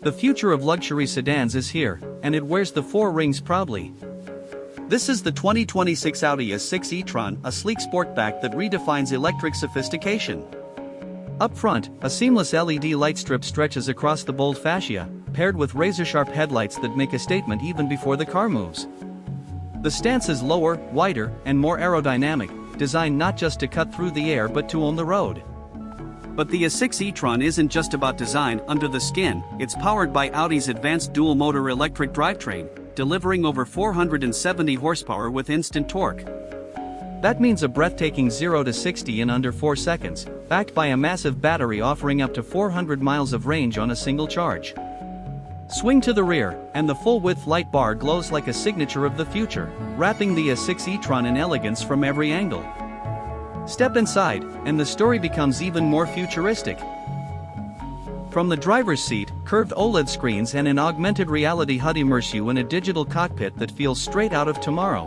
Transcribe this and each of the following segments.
The future of luxury sedans is here, and it wears the four rings proudly. This is the 2026 Audi A6 e-tron, a sleek sportback that redefines electric sophistication. Up front, a seamless LED light strip stretches across the bold fascia, paired with razor-sharp headlights that make a statement even before the car moves. The stance is lower, wider, and more aerodynamic, designed not just to cut through the air but to own the road. But the A6 e-tron isn't just about design under the skin, it's powered by Audi's advanced dual-motor electric drivetrain, delivering over 470 horsepower with instant torque. That means a breathtaking 0 to 60 in under 4 seconds, backed by a massive battery offering up to 400 miles of range on a single charge. Swing to the rear, and the full-width light bar glows like a signature of the future, wrapping the A6 e-tron in elegance from every angle. Step inside, and the story becomes even more futuristic. From the driver's seat, curved OLED screens and an augmented reality HUD immerse you in a digital cockpit that feels straight out of tomorrow.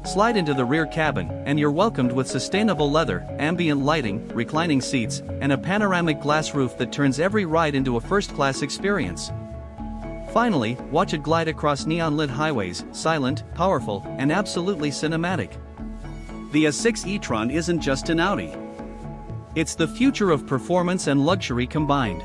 Slide into the rear cabin, and you're welcomed with sustainable leather, ambient lighting, reclining seats, and a panoramic glass roof that turns every ride into a first-class experience. Finally, watch it glide across neon-lit highways, silent, powerful, and absolutely cinematic. The A6 e-tron isn't just an Audi. It's the future of performance and luxury combined.